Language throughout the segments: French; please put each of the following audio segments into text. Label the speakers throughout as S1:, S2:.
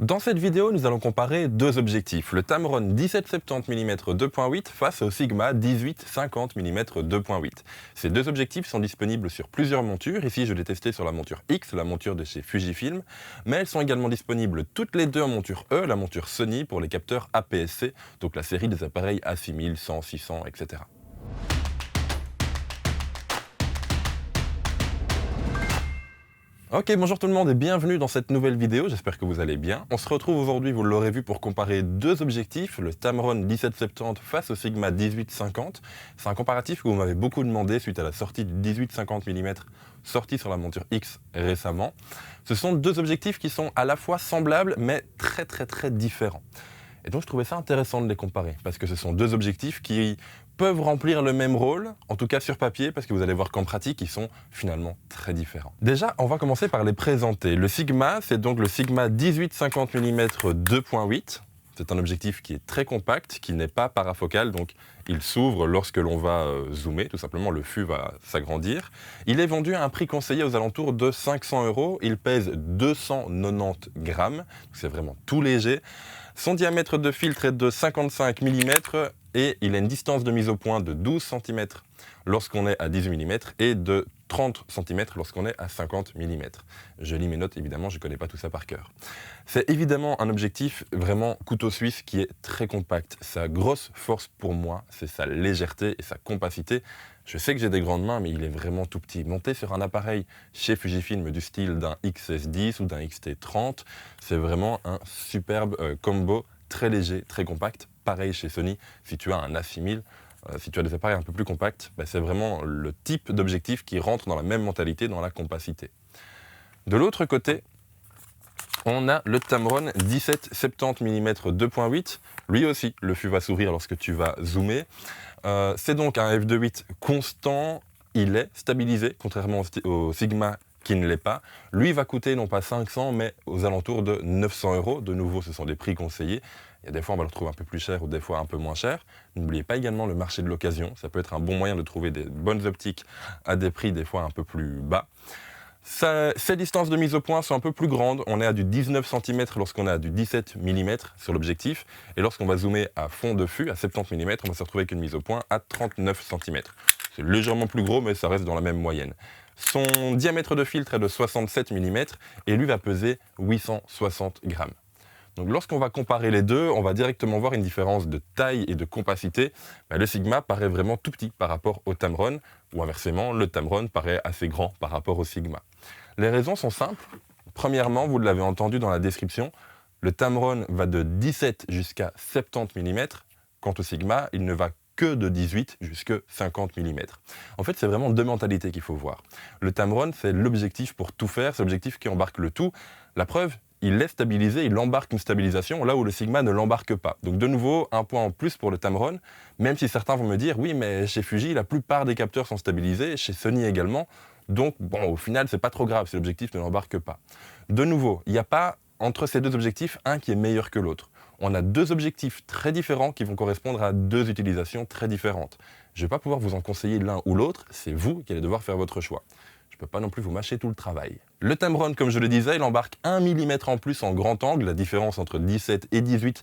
S1: Dans cette vidéo, nous allons comparer deux objectifs, le Tamron 17-70 mm 2.8 face au Sigma 18-50 mm 2.8. Ces deux objectifs sont disponibles sur plusieurs montures. Ici, je l'ai testé sur la monture X, la monture de chez Fujifilm, mais elles sont également disponibles toutes les deux en monture E, la monture Sony pour les capteurs APS-C, donc la série des appareils A6000, 100, 600, etc. Ok, bonjour tout le monde et bienvenue dans cette nouvelle vidéo, j'espère que vous allez bien. On se retrouve aujourd'hui, vous l'aurez vu, pour comparer deux objectifs, le Tamron 17-70 face au Sigma 18-50. C'est un comparatif que vous m'avez beaucoup demandé suite à la sortie du 18-50 mm sorti sur la monture X récemment. Ce sont deux objectifs qui sont à la fois semblables mais très différents. Et donc je trouvais ça intéressant de les comparer, parce que ce sont deux objectifs qui peuvent remplir le même rôle, en tout cas sur papier, parce que vous allez voir qu'en pratique, ils sont finalement très différents. Déjà, on va commencer par les présenter. Le Sigma, c'est donc le Sigma 18-50 mm 2.8. C'est un objectif qui est très compact, qui n'est pas parafocal, donc il s'ouvre lorsque l'on va zoomer, tout simplement le fût va s'agrandir. Il est vendu à un prix conseillé aux alentours de 500 €, il pèse 290 grammes, c'est vraiment tout léger. Son diamètre de filtre est de 55 mm et il a une distance de mise au point de 12 cm lorsqu'on est à 18 mm et de 30 cm lorsqu'on est à 50 mm. Je lis mes notes, évidemment, je ne connais pas tout ça par cœur. C'est évidemment un objectif vraiment couteau suisse qui est très compact. Sa grosse force pour moi, c'est sa légèreté et sa compacité. Je sais que j'ai des grandes mains, mais il est vraiment tout petit. Monté sur un appareil chez Fujifilm du style d'un XS10 ou d'un XT30, c'est vraiment un superbe combo, très léger, très compact. Pareil chez Sony, si tu as un A6000, si tu as des appareils un peu plus compacts, c'est vraiment le type d'objectif qui rentre dans la même mentalité, dans la compacité. De l'autre côté, on a le Tamron 17-70 mm 2.8. Lui aussi, le fût va s'ouvrir lorsque tu vas zoomer. C'est donc un f2.8 constant, il est stabilisé, contrairement au Sigma qui ne l'est pas. Lui va coûter non pas 500, mais aux alentours de 900 €. De nouveau, ce sont des prix conseillés. Il y a des fois, on va le retrouver un peu plus cher ou des fois un peu moins cher. N'oubliez pas également le marché de l'occasion. Ça peut être un bon moyen de trouver des bonnes optiques à des prix des fois un peu plus bas. Ces distances de mise au point sont un peu plus grandes. On est à du 19 cm lorsqu'on est à du 17 mm sur l'objectif. Et lorsqu'on va zoomer à fond de fût, à 70 mm, on va se retrouver avec une mise au point à 39 cm. C'est légèrement plus gros, mais ça reste dans la même moyenne. Son diamètre de filtre est de 67 mm et lui va peser 860 grammes. Donc lorsqu'on va comparer les deux, on va directement voir une différence de taille et de compacité. Le Sigma paraît vraiment tout petit par rapport au Tamron, ou inversement, le Tamron paraît assez grand par rapport au Sigma. Les raisons sont simples. Premièrement, vous l'avez entendu dans la description, le Tamron va de 17 jusqu'à 70 mm, quant au Sigma, il ne va que de 18 jusqu'à 50 mm. En fait, c'est vraiment deux mentalités qu'il faut voir. Le Tamron, c'est l'objectif pour tout faire, c'est l'objectif qui embarque le tout. La preuve, il est stabilisé, il embarque une stabilisation, là où le Sigma ne l'embarque pas. Donc de nouveau, un point en plus pour le Tamron, même si certains vont me dire, oui, mais chez Fuji, la plupart des capteurs sont stabilisés, chez Sony également, donc bon, au final, c'est pas trop grave si l'objectif ne l'embarque pas. De nouveau, il n'y a pas, entre ces deux objectifs, un qui est meilleur que l'autre. On a deux objectifs très différents qui vont correspondre à deux utilisations très différentes. Je ne vais pas pouvoir vous en conseiller l'un ou l'autre, c'est vous qui allez devoir faire votre choix. Je ne peux pas non plus vous mâcher tout le travail. Le Tamron, comme je le disais, il embarque 1 mm en plus en grand angle. La différence entre 17 et 18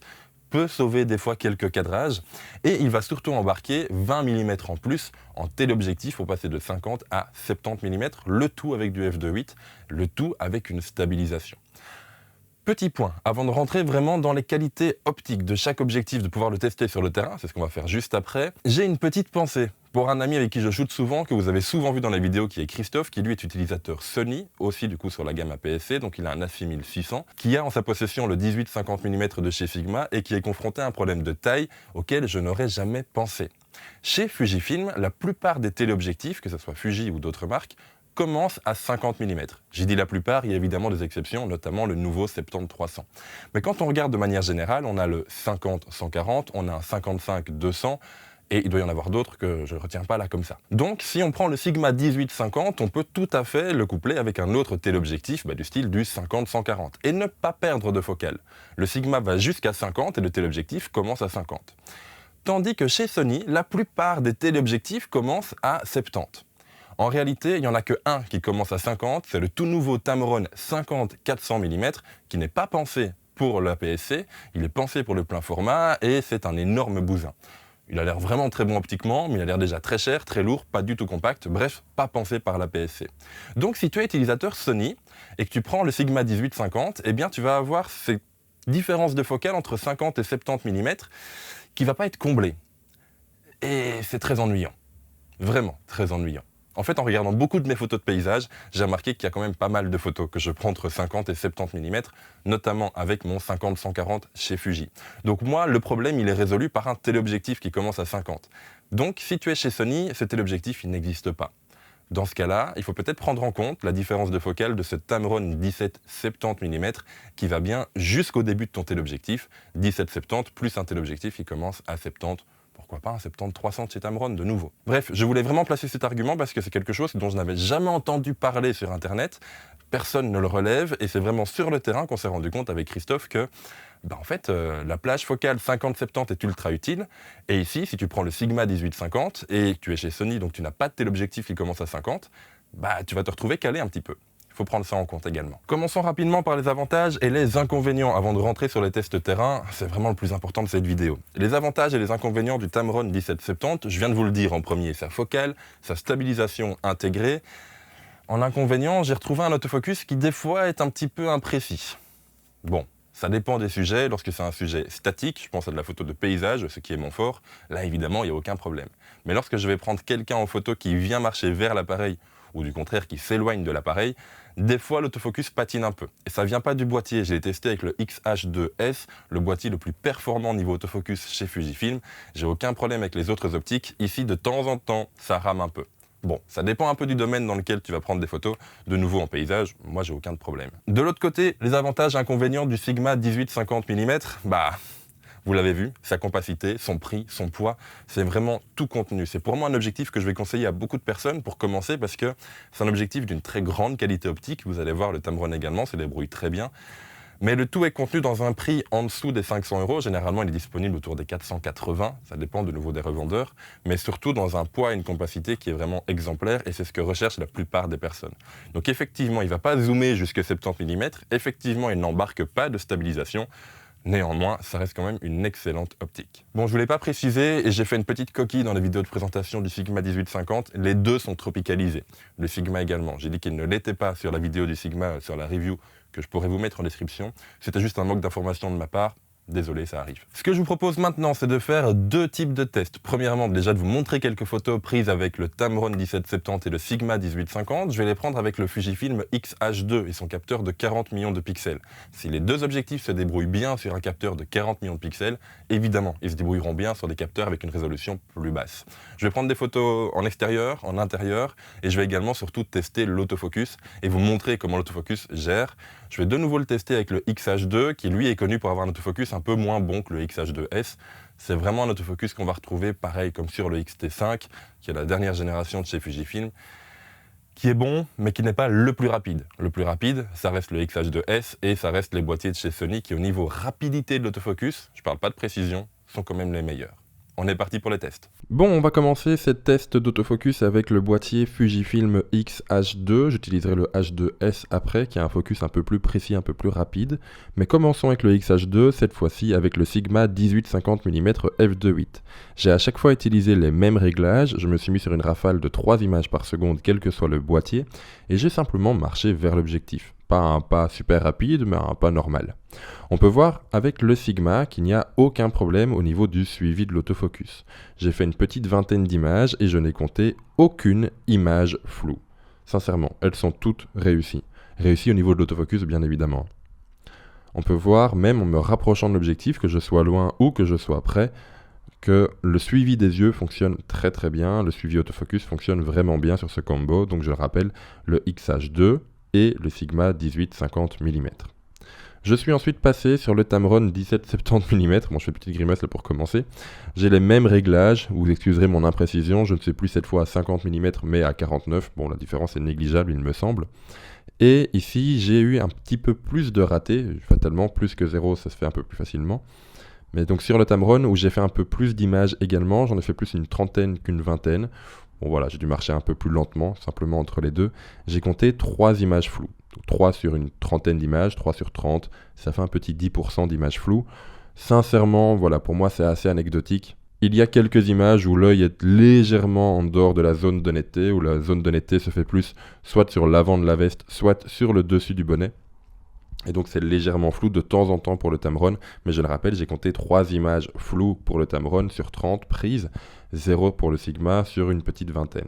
S1: peut sauver des fois quelques cadrages. Et il va surtout embarquer 20 mm en plus en téléobjectif pour passer de 50 à 70 mm, le tout avec du f2.8, le tout avec une stabilisation. Petit point, avant de rentrer vraiment dans les qualités optiques de chaque objectif, de pouvoir le tester sur le terrain, c'est ce qu'on va faire juste après, j'ai une petite pensée pour un ami avec qui je shoot souvent, que vous avez souvent vu dans les vidéos, qui est Christophe, qui lui est utilisateur Sony, aussi du coup sur la gamme APS-C, donc il a un A6600, qui a en sa possession le 18-50 mm de chez Sigma et qui est confronté à un problème de taille auquel je n'aurais jamais pensé. Chez Fujifilm, la plupart des téléobjectifs, que ce soit Fuji ou d'autres marques, commence à 50 mm. J'ai dit la plupart, il y a évidemment des exceptions, notamment le nouveau 70-300. Mais quand on regarde de manière générale, on a le 50-140, on a un 55-200, et il doit y en avoir d'autres que je ne retiens pas là comme ça. Donc si on prend le Sigma 18-50, on peut tout à fait le coupler avec un autre téléobjectif du style du 50-140, et ne pas perdre de focale. Le Sigma va jusqu'à 50 et le téléobjectif commence à 50. Tandis que chez Sony, la plupart des téléobjectifs commencent à 70. En réalité, il n'y en a que un qui commence à 50, c'est le tout nouveau Tamron 50-400 mm, qui n'est pas pensé pour l'APS-C, il est pensé pour le plein format et c'est un énorme bousin. Il a l'air vraiment très bon optiquement, mais il a l'air déjà très cher, très lourd, pas du tout compact, bref, pas pensé par l'APS-C. Donc si tu es utilisateur Sony et que tu prends le Sigma 18-50, eh bien tu vas avoir ces différences de focale entre 50 et 70 mm qui ne va pas être comblée. Et c'est très ennuyant, vraiment très ennuyant. En fait, en regardant beaucoup de mes photos de paysage, j'ai remarqué qu'il y a quand même pas mal de photos que je prends entre 50 et 70 mm, notamment avec mon 50-140 chez Fuji. Donc moi, le problème, il est résolu par un téléobjectif qui commence à 50. Donc si tu es chez Sony, ce téléobjectif, il n'existe pas. Dans ce cas-là, il faut peut-être prendre en compte la différence de focale de ce Tamron 17-70 mm qui va bien jusqu'au début de ton téléobjectif, 17-70 plus un téléobjectif qui commence à 70. Pourquoi pas un 70-300 chez Tamron de nouveau. Bref, je voulais vraiment placer cet argument parce que c'est quelque chose dont je n'avais jamais entendu parler sur Internet. Personne ne le relève et c'est vraiment sur le terrain qu'on s'est rendu compte avec Christophe que en fait, la plage focale 50-70 est ultra utile. Et ici, si tu prends le Sigma 18-50 et que tu es chez Sony, donc tu n'as pas de téléobjectif qui commence à 50, tu vas te retrouver calé un petit peu. Il faut prendre ça en compte également. Commençons rapidement par les avantages et les inconvénients avant de rentrer sur les tests terrain. C'est vraiment le plus important de cette vidéo. Les avantages et les inconvénients du Tamron 17-70, je viens de vous le dire en premier, sa focale, sa stabilisation intégrée. En inconvénient, j'ai retrouvé un autofocus qui des fois est un petit peu imprécis. Bon, ça dépend des sujets. Lorsque c'est un sujet statique, je pense à de la photo de paysage, ce qui est mon fort, là évidemment il n'y a aucun problème. Mais lorsque je vais prendre quelqu'un en photo qui vient marcher vers l'appareil, ou du contraire qui s'éloigne de l'appareil, des fois l'autofocus patine un peu. Et ça vient pas du boîtier, je l'ai testé avec le X-H2S, le boîtier le plus performant niveau autofocus chez Fujifilm. J'ai aucun problème avec les autres optiques, ici de temps en temps ça rame un peu. Bon, ça dépend un peu du domaine dans lequel tu vas prendre des photos, de nouveau en paysage, moi j'ai aucun problème. De l'autre côté, les avantages et inconvénients du Sigma 18-50 mm, vous l'avez vu, sa compacité, son prix, son poids, c'est vraiment tout contenu. C'est pour moi un objectif que je vais conseiller à beaucoup de personnes pour commencer parce que c'est un objectif d'une très grande qualité optique. Vous allez voir le Tamron également, se débrouille très bien. Mais le tout est contenu dans un prix en dessous des 500 €. Généralement, il est disponible autour des 480. Ça dépend de nouveau des revendeurs. Mais surtout dans un poids et une compacité qui est vraiment exemplaire. Et c'est ce que recherchent la plupart des personnes. Donc effectivement, il ne va pas zoomer jusqu'à 70 mm. Effectivement, il n'embarque pas de stabilisation. Néanmoins, ça reste quand même une excellente optique. Bon, je ne vous l'ai pas précisé et j'ai fait une petite coquille dans la vidéo de présentation du Sigma 18-50. Les deux sont tropicalisés. Le Sigma également. J'ai dit qu'il ne l'était pas sur la vidéo du Sigma, sur la review que je pourrais vous mettre en description. C'était juste un manque d'information de ma part. Désolé, ça arrive. Ce que je vous propose maintenant, c'est de faire deux types de tests. Premièrement, déjà de vous montrer quelques photos prises avec le Tamron 17-70 et le Sigma 18-50. Je vais les prendre avec le Fujifilm X-H2 et son capteur de 40 millions de pixels. Si les deux objectifs se débrouillent bien sur un capteur de 40 millions de pixels, évidemment, ils se débrouilleront bien sur des capteurs avec une résolution plus basse. Je vais prendre des photos en extérieur, en intérieur, et je vais également surtout tester l'autofocus et vous montrer comment l'autofocus gère. Je vais de nouveau le tester avec le X-H2 qui lui est connu pour avoir un autofocus un peu moins bon que le X-H2S. C'est vraiment un autofocus qu'on va retrouver pareil comme sur le X-T5, qui est la dernière génération de chez Fujifilm, qui est bon, mais qui n'est pas le plus rapide. Le plus rapide, ça reste le X-H2S et ça reste les boîtiers de chez Sony qui, au niveau rapidité de l'autofocus, je ne parle pas de précision, sont quand même les meilleurs. On est parti pour les tests. Bon, on va commencer ces tests d'autofocus avec le boîtier Fujifilm X-H2. J'utiliserai le H2S après, qui a un focus un peu plus précis, un peu plus rapide. Mais commençons avec le X-H2, cette fois-ci avec le Sigma 18-50 mm f2.8. J'ai à chaque fois utilisé les mêmes réglages. Je me suis mis sur une rafale de 3 images par seconde, quel que soit le boîtier. Et j'ai simplement marché vers l'objectif. Pas un pas super rapide, mais un pas normal. On peut voir avec le Sigma qu'il n'y a aucun problème au niveau du suivi de l'autofocus. J'ai fait une petite vingtaine d'images et je n'ai compté aucune image floue. Sincèrement, elles sont toutes réussies. Réussies au niveau de l'autofocus, bien évidemment. On peut voir, même en me rapprochant de l'objectif, que je sois loin ou que je sois près, que le suivi des yeux fonctionne très très bien. Le suivi autofocus fonctionne vraiment bien sur ce combo. Donc je le rappelle, le X-H2 et le Sigma 18-50 mm. Je suis ensuite passé sur le Tamron 17-70 mm. Bon, je fais une petite grimace là pour commencer. J'ai les mêmes réglages, vous excuserez mon imprécision, je ne sais plus cette fois à 50 mm mais à 49. Bon, la différence est négligeable, il me semble. Et ici, j'ai eu un petit peu plus de ratés, fatalement, plus que 0, ça se fait un peu plus facilement. Mais donc sur le Tamron, où j'ai fait un peu plus d'images également, j'en ai fait plus une trentaine qu'une vingtaine. Bon voilà, j'ai dû marcher un peu plus lentement, simplement entre les deux. J'ai compté 3 images floues.
S2: 3 sur une trentaine d'images, 3 sur 30, ça fait un petit 10% d'images floues. Sincèrement, voilà, pour moi c'est assez anecdotique. Il y a quelques images où l'œil est légèrement en dehors de la zone de netteté, où la zone de netteté se fait plus soit sur l'avant de la veste, soit sur le dessus du bonnet. Et donc c'est légèrement flou de temps en temps pour le Tamron, mais je le rappelle, j'ai compté 3 images floues pour le Tamron sur 30 prises, 0 pour le Sigma sur une petite vingtaine.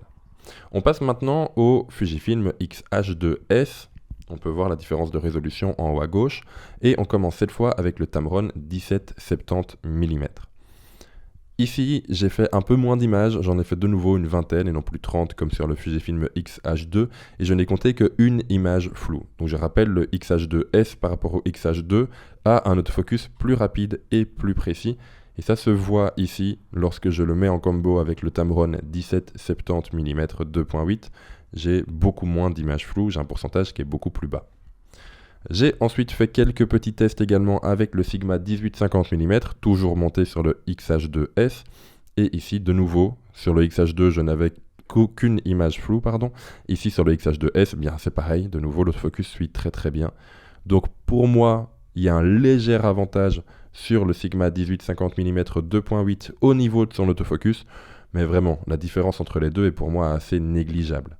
S2: On passe maintenant au Fujifilm X-H2S. On peut voir la différence de résolution en haut à gauche. Et on commence cette fois avec le Tamron 17-70 mm. Ici, j'ai fait un peu moins d'images, j'en ai fait de nouveau une vingtaine et non plus 30 comme sur le Fujifilm X-H2 et je n'ai compté qu'une image floue. Donc je rappelle, le X-H2S par rapport au X-H2 a un autofocus plus rapide et plus précis. Et ça se voit ici lorsque je le mets en combo avec le Tamron 17-70 mm 2.8. J'ai beaucoup moins d'images floues, j'ai un pourcentage qui est beaucoup plus bas. J'ai ensuite fait quelques petits tests également avec le Sigma 18-50 mm, toujours monté sur le X-H2S. Et ici, de nouveau, sur le X-H2, je n'avais qu'aucune image floue, Ici, sur le X-H2S, bien c'est pareil, de nouveau, l'autofocus suit très très bien. Donc pour moi, il y a un léger avantage sur le Sigma 18-50 mm 2.8 au niveau de son autofocus, mais vraiment, la différence entre les deux est pour moi assez négligeable.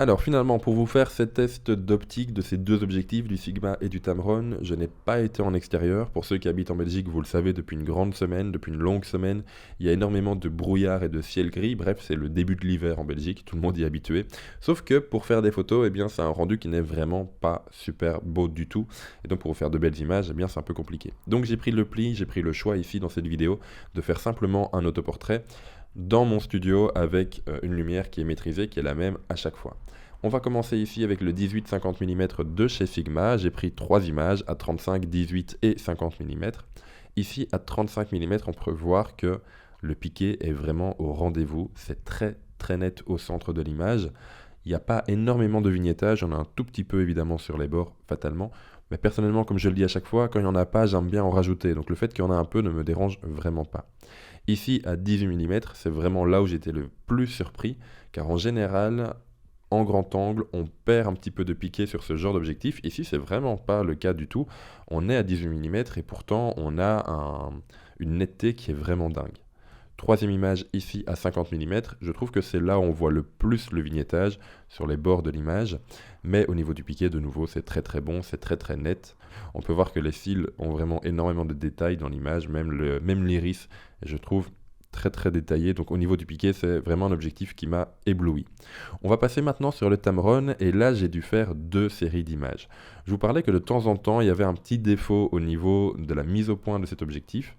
S2: Alors finalement, pour vous faire ces tests d'optique de ces deux objectifs, du Sigma et du Tamron, je n'ai pas été en extérieur. Pour ceux qui habitent en Belgique, vous le savez, depuis une grande semaine, depuis une longue semaine, il y a énormément de brouillard et de ciel gris. Bref, c'est le début de l'hiver en Belgique, tout le monde y est habitué. Sauf que pour faire des photos, eh bien, c'est un rendu qui n'est vraiment pas super beau du tout. Et donc pour vous faire de belles images, eh bien, c'est un peu compliqué. Donc j'ai pris le choix ici dans cette vidéo de faire simplement un autoportrait dans mon studio avec une lumière qui est maîtrisée, qui est la même à chaque fois. On va commencer ici avec le 18-50 mm de chez Sigma. J'ai pris 3 images à 35, 18 et 50 mm. Ici, à 35 mm, on peut voir que le piqué est vraiment au rendez-vous. C'est très très net au centre de l'image. Il n'y a pas énormément de vignettage, il y en a un tout petit peu évidemment sur les bords, fatalement. Mais personnellement, comme je le dis à chaque fois, quand il n'y en a pas, j'aime bien en rajouter. Donc le fait qu'il y en a un peu ne me dérange vraiment pas. Ici, à 18 mm, c'est vraiment là où j'étais le plus surpris, car en général, en grand angle, on perd un petit peu de piqué sur ce genre d'objectif. Ici, c'est vraiment pas le cas du tout. On est à 18 mm et pourtant, on a une netteté qui est vraiment dingue. Troisième image ici à 50 mm, je trouve que c'est là où on voit le plus le vignettage sur les bords de l'image, mais au niveau du piqué, de nouveau, c'est très très bon, c'est très très net. On peut voir que les cils ont vraiment énormément de détails dans l'image, même l'iris, je trouve très très détaillé, donc au niveau du piqué, c'est vraiment un objectif qui m'a ébloui. On va passer maintenant sur le Tamron, et là j'ai dû faire 2 séries d'images. Je vous parlais que de temps en temps, il y avait un petit défaut au niveau de la mise au point de cet objectif.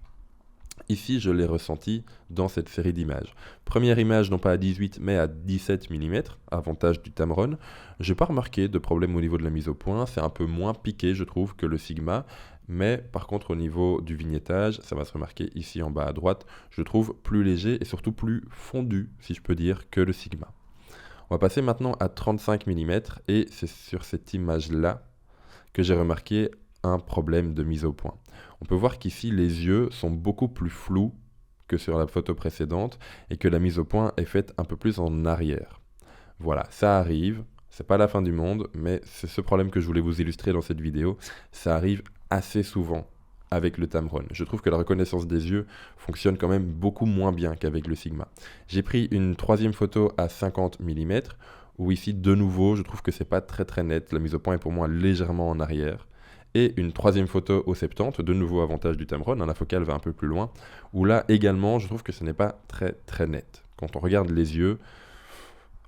S2: Ici, je l'ai ressenti dans cette série d'images. Première image, non pas à 18, mais à 17 mm, avantage du Tamron. Je n'ai pas remarqué de problème au niveau de la mise au point, c'est un peu moins piqué, je trouve, que le Sigma. Mais par contre, au niveau du vignettage, ça va se remarquer ici en bas à droite, je trouve plus léger et surtout plus fondu, si je peux dire, que le Sigma. On va passer maintenant à 35 mm, et c'est sur cette image-là que j'ai remarqué un problème de mise au point. On peut voir qu'ici, les yeux sont beaucoup plus flous que sur la photo précédente et que la mise au point est faite un peu plus en arrière. Voilà, ça arrive, c'est pas la fin du monde, mais c'est ce problème que je voulais vous illustrer dans cette vidéo. Ça arrive assez souvent avec le Tamron. Je trouve que la reconnaissance des yeux fonctionne quand même beaucoup moins bien qu'avec le Sigma. J'ai pris une troisième photo à 50 mm, où ici, de nouveau, je trouve que c'est pas très très net. La mise au point est pour moi légèrement en arrière. Et une troisième photo au 70, de nouveau avantage du Tamron, la focale va un peu plus loin, où là également je trouve que ce n'est pas très très net. Quand on regarde les yeux,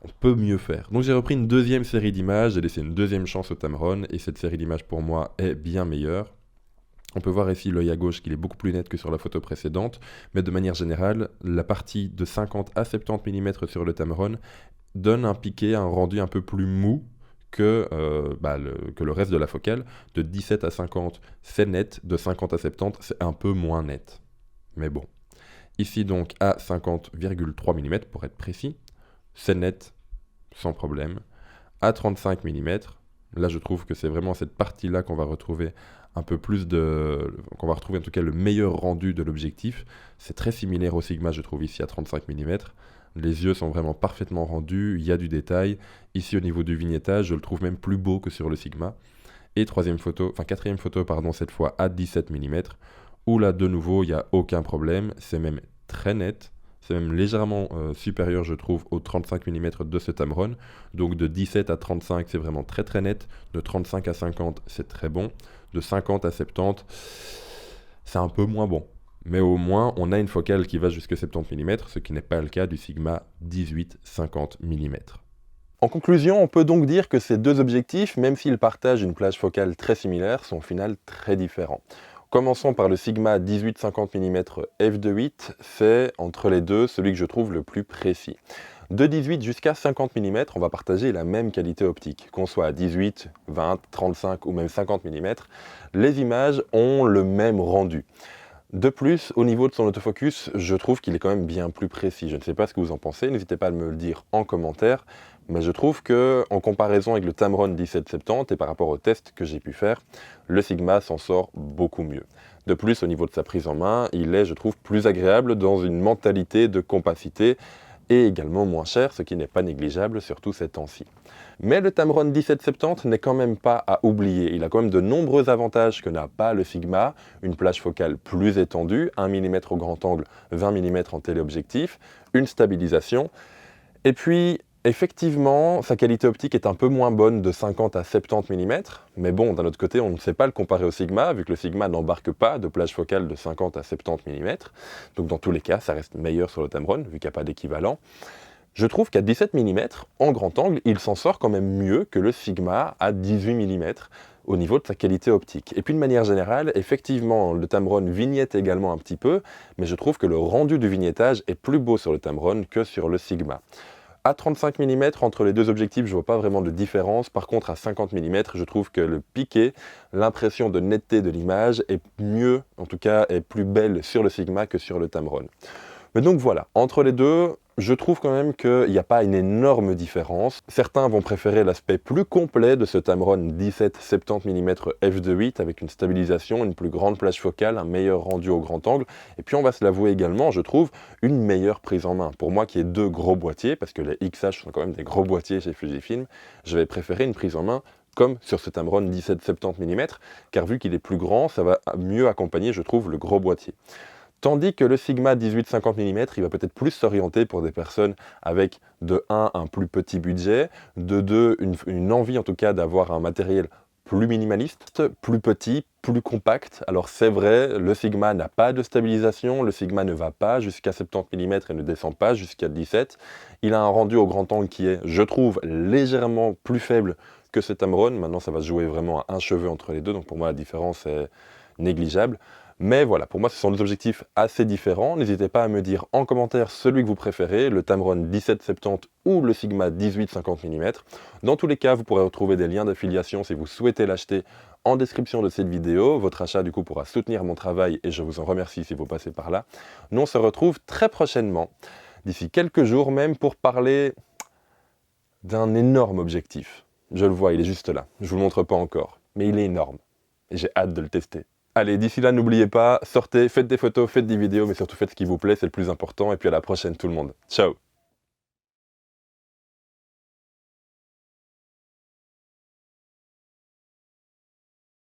S2: on peut mieux faire. Donc j'ai repris une deuxième série d'images, j'ai laissé une deuxième chance au Tamron, et cette série d'images pour moi est bien meilleure. On peut voir ici l'œil à gauche qu'il est beaucoup plus net que sur la photo précédente, mais de manière générale, la partie de 50 à 70 mm sur le Tamron donne un piqué, un rendu un peu plus mou, que le reste de la focale. De 17 à 50, c'est net. De 50 à 70, c'est un peu moins net. Mais bon. Ici donc à 50,3 mm pour être précis, c'est net, sans problème. À 35 mm, là je trouve que c'est vraiment cette partie-là qu'on va retrouver un peu plus qu'on va retrouver en tout cas le meilleur rendu de l'objectif. C'est très similaire au Sigma, je trouve ici à 35 mm. Les yeux sont vraiment parfaitement rendus, il y a du détail. Ici au niveau du vignettage, je le trouve même plus beau que sur le Sigma. Et quatrième photo, cette fois à 17 mm, où là de nouveau il n'y a aucun problème, c'est même très net. C'est même légèrement supérieur, je trouve, au 35 mm de ce Tamron. Donc de 17 à 35, c'est vraiment très très net. De 35 à 50, c'est très bon. De 50 à 70, c'est un peu moins bon. Mais au moins, on a une focale qui va jusqu'à 70 mm, ce qui n'est pas le cas du Sigma 18-50 mm.
S1: En conclusion, on peut donc dire que ces deux objectifs, même s'ils partagent une plage focale très similaire, sont au final très différents. Commençons par le Sigma 18-50 mm f2.8, c'est entre les deux celui que je trouve le plus précis. De 18 jusqu'à 50 mm, on va partager la même qualité optique. Qu'on soit à 18, 20, 35 ou même 50 mm, les images ont le même rendu. De plus, au niveau de son autofocus, je trouve qu'il est quand même bien plus précis. Je ne sais pas ce que vous en pensez, n'hésitez pas à me le dire en commentaire, mais je trouve que, en comparaison avec le Tamron 1770 et par rapport au test que j'ai pu faire, le Sigma s'en sort beaucoup mieux. De plus, au niveau de sa prise en main, il est, je trouve, plus agréable dans une mentalité de compacité et également moins cher, ce qui n'est pas négligeable, surtout ces temps-ci. Mais le Tamron 1770 n'est quand même pas à oublier. Il a quand même de nombreux avantages que n'a pas le Sigma. Une plage focale plus étendue, 1 mm au grand angle, 20 mm en téléobjectif, une stabilisation. Et puis, effectivement, sa qualité optique est un peu moins bonne de 50 à 70 mm. Mais bon, d'un autre côté, on ne sait pas le comparer au Sigma, vu que le Sigma n'embarque pas de plage focale de 50 à 70 mm. Donc dans tous les cas, ça reste meilleur sur le Tamron, vu qu'il n'y a pas d'équivalent. Je trouve qu'à 17 mm, en grand angle, il s'en sort quand même mieux que le Sigma à 18 mm au niveau de sa qualité optique. Et puis de manière générale, effectivement, le Tamron vignette également un petit peu, mais je trouve que le rendu du vignettage est plus beau sur le Tamron que sur le Sigma. À 35 mm, entre les deux objectifs, je ne vois pas vraiment de différence. Par contre, à 50 mm, je trouve que le piqué, l'impression de netteté de l'image est mieux, en tout cas est plus belle sur le Sigma que sur le Tamron. Mais donc voilà, entre les deux, je trouve quand même qu'il n'y a pas une énorme différence. Certains vont préférer l'aspect plus complet de ce Tamron 17-70 mm f2.8 avec une stabilisation, une plus grande plage focale, un meilleur rendu au grand angle. Et puis on va se l'avouer également, je trouve, une meilleure prise en main. Pour moi qui ai deux gros boîtiers, parce que les XH sont quand même des gros boîtiers chez Fujifilm, je vais préférer une prise en main comme sur ce Tamron 17-70 mm, car vu qu'il est plus grand, ça va mieux accompagner, je trouve, le gros boîtier. Tandis que le Sigma 18-50 mm, il va peut-être plus s'orienter pour des personnes avec de 1, un plus petit budget, de 2, une envie en tout cas d'avoir un matériel plus minimaliste, plus petit, plus compact. Alors c'est vrai, le Sigma n'a pas de stabilisation, le Sigma ne va pas jusqu'à 70 mm et ne descend pas jusqu'à 17. Il a un rendu au grand angle qui est, je trouve, légèrement plus faible que ce Tamron. Maintenant ça va se jouer vraiment à un cheveu entre les deux, donc pour moi la différence est négligeable. Mais voilà, pour moi, ce sont deux objectifs assez différents. N'hésitez pas à me dire en commentaire celui que vous préférez, le Tamron 1770 ou le Sigma 18-50 mm. Dans tous les cas, vous pourrez retrouver des liens d'affiliation si vous souhaitez l'acheter en description de cette vidéo. Votre achat, du coup, pourra soutenir mon travail et je vous en remercie si vous passez par là. Nous, on se retrouve très prochainement, d'ici quelques jours même, pour parler d'un énorme objectif. Je le vois, il est juste là. Je ne vous le montre pas encore, mais il est énorme. Et j'ai hâte de le tester. Allez, d'ici là, n'oubliez pas, sortez, faites des photos, faites des vidéos, mais surtout faites ce qui vous plaît, c'est le plus important. Et puis à la prochaine tout le monde. Ciao!